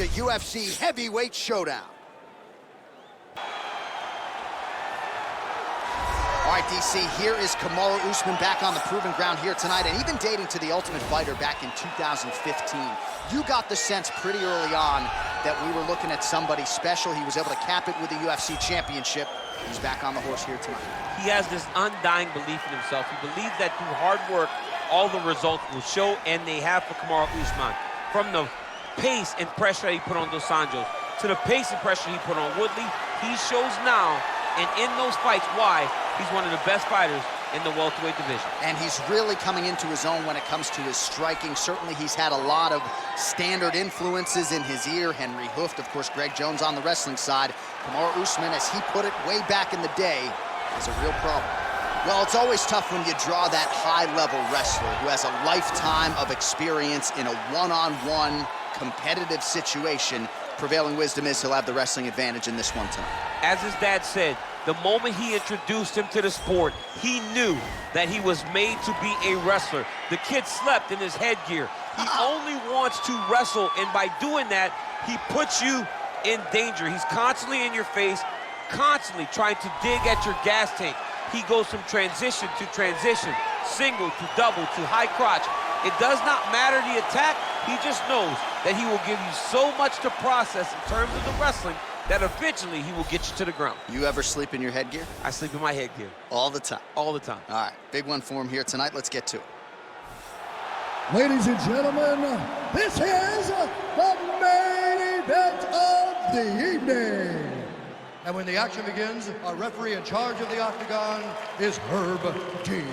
a UFC heavyweight showdown. All right, DC, here is Kamaru Usman back on the proving ground here tonight, and even dating to the Ultimate Fighter back in 2015. You got the sense pretty early on that we were looking at somebody special. He was able to cap it with a UFC championship. He's back on the horse here tonight. He has this undying belief in himself. He believes that through hard work, all the results will show, and they have for Kamaru Usman. From the pace and pressure that he put on Dos Anjos to the pace and pressure he put on Woodley, he shows now, and in those fights, why he's one of the best fighters in the welterweight division. And he's really coming into his own when it comes to his striking. Certainly he's had a lot of standard influences in his ear. Henry Hooft, of course, Greg Jones on the wrestling side. Kamaru Usman, as he put it way back in the day, is a real problem. Well, it's always tough when you draw that high-level wrestler who has a lifetime of experience in a one-on-one competitive situation. Prevailing wisdom is he'll have the wrestling advantage in this one tonight. As his dad said, the moment he introduced him to the sport, he knew that he was made to be a wrestler. The kid slept in his headgear. He only wants to wrestle, and by doing that, he puts you in danger. He's constantly in your face, constantly trying to dig at your gas tank. He goes from transition to transition, single to double to high crotch. It does not matter the attack. He just knows that he will give you so much to process in terms of the wrestling that eventually he will get you to the ground. You ever sleep in your headgear? I sleep in my headgear. All the time? All the time. All right, big one for him here tonight. Let's get to it. Ladies and gentlemen, this is the main event of the evening. And when the action begins, our referee in charge of the octagon is Herb Dean.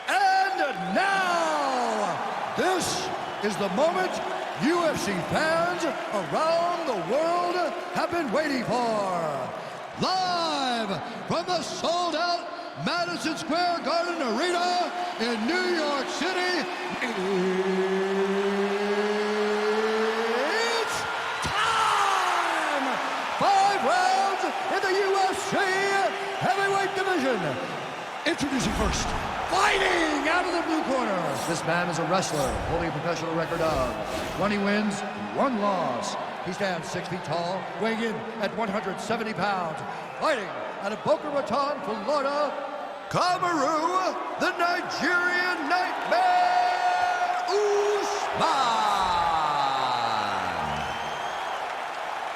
And now, this is the moment UFC fans around the world have been waiting for. Live from the sold-out Madison Square Garden Arena in New York City, it's time! 5 rounds in the UFC heavyweight division. Introducing first, fighting out of the blue corner. This man is a wrestler holding a professional record of 20 wins, 1 loss. He stands 6 feet tall, weighing in at 170 pounds. Fighting out of Boca Raton, Florida, Kamaru, the Nigerian Nightmare Usman.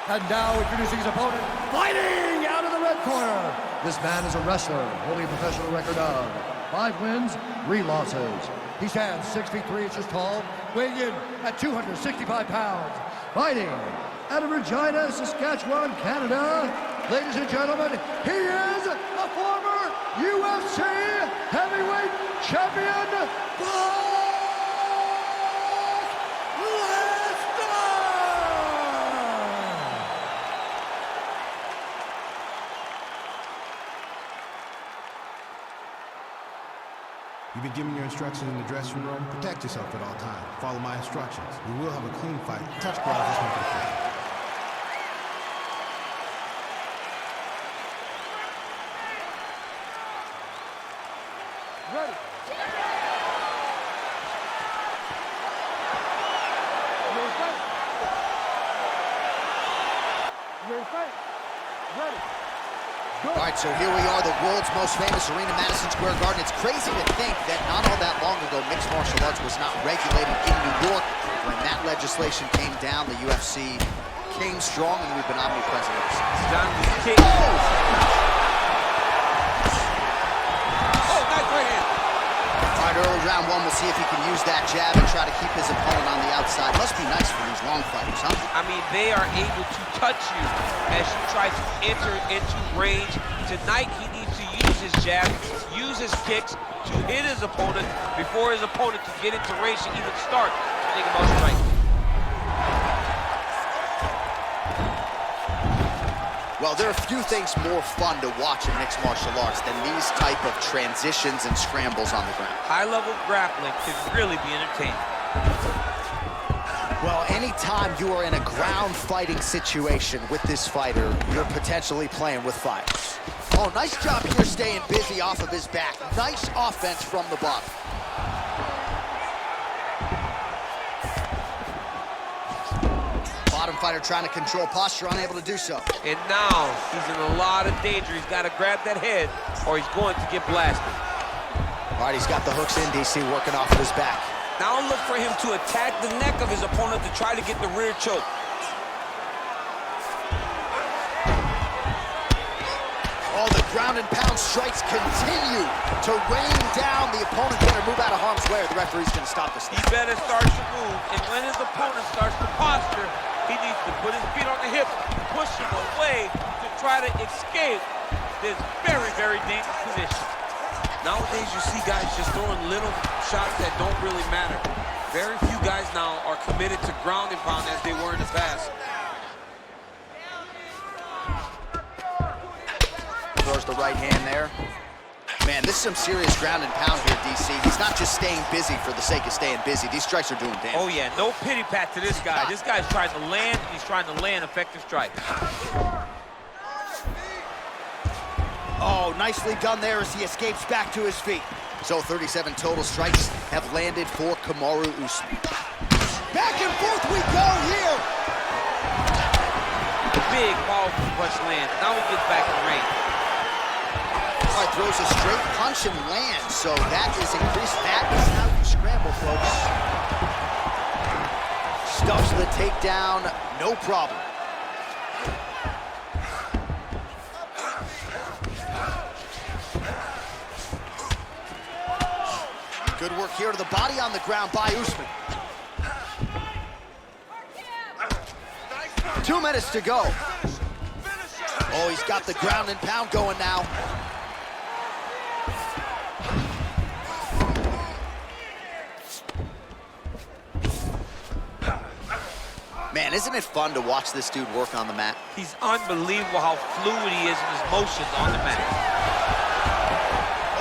And now introducing his opponent, fighting out of the red corner. This man is a wrestler holding a professional record of 5 wins, 3 losses. He stands 6 feet 3 inches tall, weighing in at 265 pounds. Fighting out of Regina, Saskatchewan, Canada. Ladies and gentlemen, he is a former UFC heavyweight champion, Brock Lesnar! You've been given your instructions in the dressing room. Protect yourself at all times. Follow my instructions. We will have a clean fight. Touch gloves, let's make it a fight. Ready. Ready. All right, so here we are, the world's most famous arena, Madison Square Garden. It's crazy to think that not all that long ago, mixed martial arts was not regulated in New York. When that legislation came down, the UFC came strong, and we've been omnipresent ever since. John was kicked. Oh, nice right hand. All right, early round 1, we'll see if he can use that jab and try to keep his opponent on the outside. Must be nice for these long fighters, huh? I mean, they are able to touch you as you try to enter into range. Tonight, he needs to use his jab, use his kicks to hit his opponent before his opponent can get into range to even start to think about striking. Well, there are few things more fun to watch in mixed martial arts than these type of transitions and scrambles on the ground. High-level grappling can really be entertaining. Well, anytime you are in a ground fighting situation with this fighter, you're potentially playing with fire. Oh, nice job here staying busy off of his back. Nice offense from the bottom. Bottom fighter trying to control posture, unable to do so. And now he's in a lot of danger. He's got to grab that head or he's going to get blasted. All right, he's got the hooks in, DC, working off of his back. Now look for him to attack the neck of his opponent to try to get the rear choke. Oh, the ground and pound strikes continue to rain down. The opponent better move out of harm's way or the referee's going to stop this thing. He better start to move, and when his opponent starts to posture, he needs to put his feet on the hips, push him away to try to escape this very, very dangerous position. Nowadays, you see guys just throwing little shots that don't really matter. Very few guys now are committed to ground and pound as they were in the past. Throws the right hand there. Man, this is some serious ground and pound here, DC. He's not just staying busy for the sake of staying busy. These strikes are doing damage. Oh, yeah, no pity pat to this guy. This guy's trying to land, and he's trying to land effective strikes. Oh, nicely done there as he escapes back to his feet. So 37 total strikes have landed for Kamaru Usman. Back and forth we go here. Big, powerful punch lands. Now he gets back in the ring. All right, throws a straight punch and lands. So that is increased. That is how you scramble, folks. Stuffs the takedown, no problem. Good work here to the body on the ground by Usman. 2 minutes to go. Oh, he's got the ground and pound going now. Man, isn't it fun to watch this dude work on the mat? He's unbelievable how fluid he is in his motions on the mat.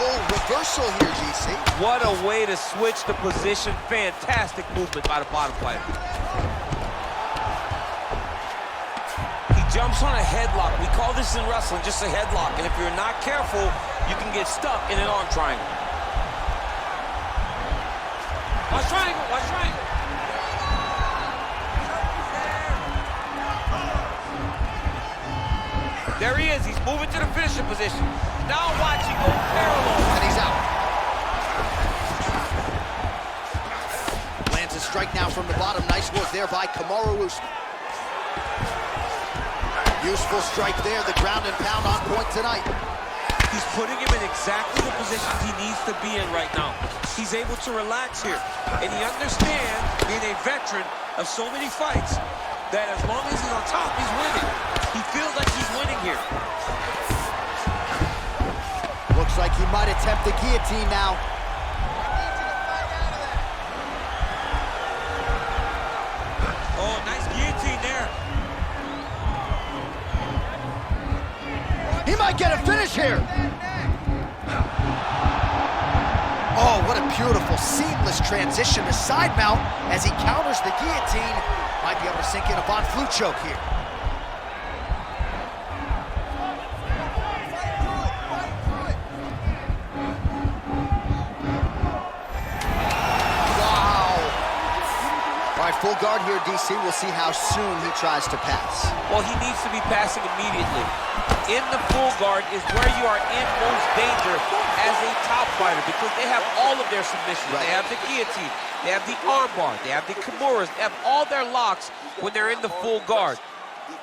Oh, reversal here, DC. What a way to switch the position. Fantastic movement by the bottom fighter. He jumps on a headlock. We call this in wrestling just a headlock. And if you're not careful, you can get stuck in an arm triangle. Watch triangle, watch triangle. There he is. He's moving to the finishing position. Now watch him go parallel. And he's out. Lands a strike now from the bottom. Nice work there by Kamaru Usman. Useful strike there. The ground and pound on point tonight. He's putting him in exactly the position he needs to be in right now. He's able to relax here. And he understands, being a veteran of so many fights, that as long as he's on top, he's winning. He feels like he's winning here. Looks like he might attempt the guillotine now. Oh, nice guillotine there. He might get a finish here. Oh, what a beautiful, seamless transition to side mount as he counters the guillotine. Might be able to sink in a Von Flue choke here. Full guard here, DC. We'll see how soon he tries to pass. Well, he needs to be passing immediately. In the full guard is where you are in most danger as a top fighter because they have all of their submissions. Right. They have the guillotine, they have the armbar, they have the kimuras, they have all their locks when they're in the full guard.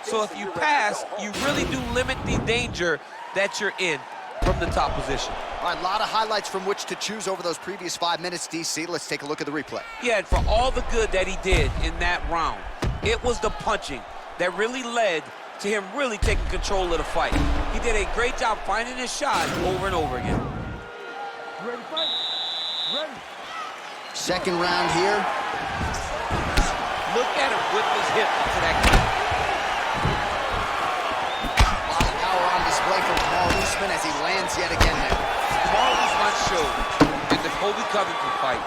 So if you pass, you really do limit the danger that you're in from the top position. All right, a lot of highlights from which to choose over those previous 5 minutes, DC. Let's take a look at the replay. Yeah, and for all the good that he did in that round, it was the punching that really led to him really taking control of the fight. He did a great job finding his shot over and over again. Ready, fight? Ready. Second round here. Look at him whip his hip into that kick. A lot of power on display from Kamaru Usman as he lands yet again there. Kamaru Usman showed in the Colby Covington fight,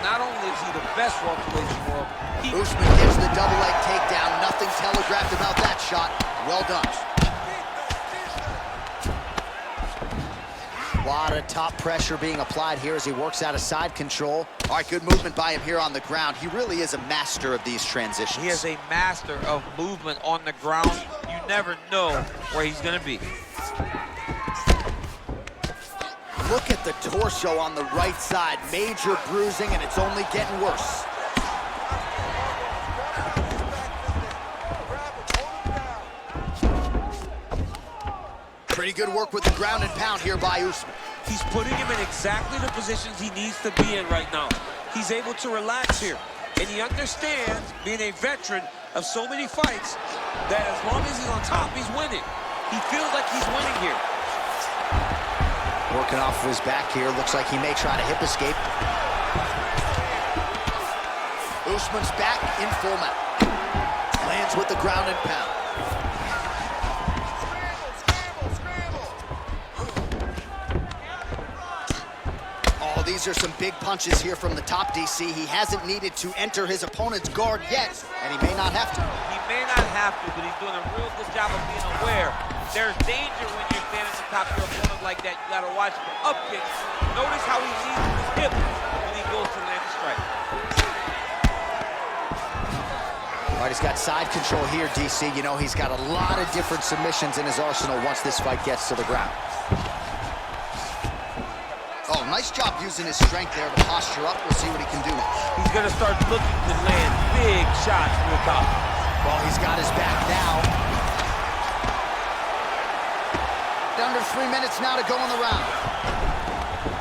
not only is he the best welterweight in the world, Usman gives the double leg takedown. Nothing telegraphed about that shot. Well done. A lot of top pressure being applied here as he works out of side control. All right, good movement by him here on the ground. He really is a master of these transitions. He is a master of movement on the ground. You never know where he's gonna be. Look at the torso on the right side. Major bruising, and it's only getting worse. Pretty good work with the ground and pound here by Usman. He's putting him in exactly the positions he needs to be in right now. He's able to relax here, and he understands, being a veteran of so many fights, that as long as he's on top, he's winning. He feels like he's winning here. Working off of his back here. Looks like he may try to hip escape. Usman's back in full mount. Lands with the ground and pound. Oh, these are some big punches here from the top, DC. He hasn't needed to enter his opponent's guard yet, and he may not have to. He may not have to, but he's doing a real good job of being aware. There's danger when you're standing at the top of your opponent like that. You gotta watch for up kicks. Notice how he leaves his hip when he goes to land a strike. All right, he's got side control here, DC. You know, he's got a lot of different submissions in his arsenal once this fight gets to the ground. Oh, nice job using his strength there to posture up. We'll see what he can do. He's gonna start looking to land big shots from the top. Well, he's got his back now. Under 3 minutes now to go in the round.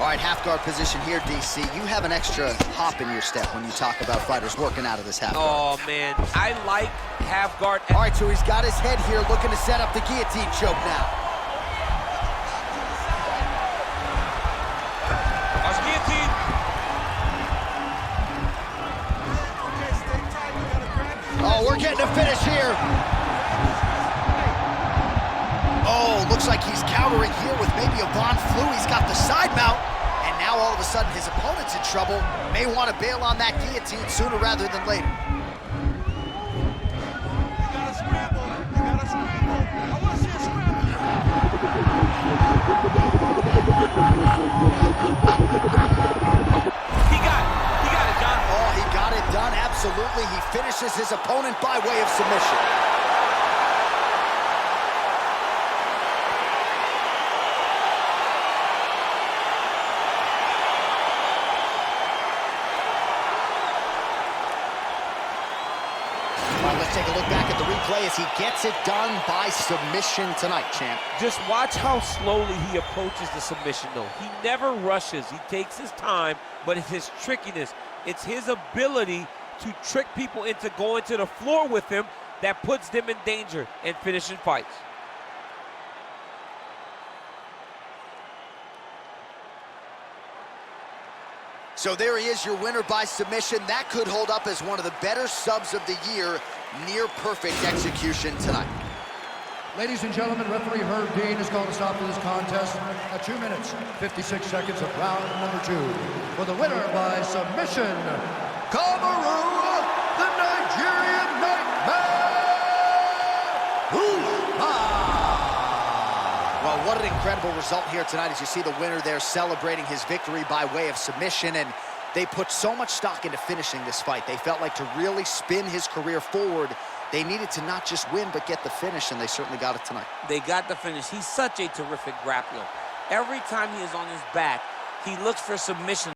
All right, half guard position here, DC. You have an extra hop in your step when you talk about fighters working out of this half guard. Oh, man, I like half guard. All right, so he's got his head here looking to set up the guillotine choke now. Watch guillotine. Oh, we're getting a finish here. Oh, looks like he's countering here with maybe a Von Flue. He's got the side mount, and now all of a sudden his opponent's in trouble. May want to bail on that guillotine sooner rather than later. You gotta scramble. You gotta scramble. I want to see a scramble. He got it, John. Oh, he got it done, absolutely. He finishes his opponent by way of submission. All right, let's take a look back at the replay as he gets it done by submission tonight, champ. Just watch how slowly he approaches the submission, though. He never rushes. He takes his time, but it's his trickiness. It's his ability to trick people into going to the floor with him that puts them in danger and finishing fights. So there he is, your winner by submission. That could hold up as one of the better subs of the year. Near perfect execution tonight. Ladies and gentlemen, referee Herb Dean has called a stop to this contest at 2 minutes, 56 seconds of round number 2. For the winner by submission, Kamaru, the Nigerian Nightmare, Usman. Well, what an incredible result here tonight as you see the winner there celebrating his victory by way of submission, and they put so much stock into finishing this fight. They felt like to really spin his career forward, they needed to not just win, but get the finish, and they certainly got it tonight. They got the finish. He's such a terrific grappler. Every time he is on his back, he looks for submission.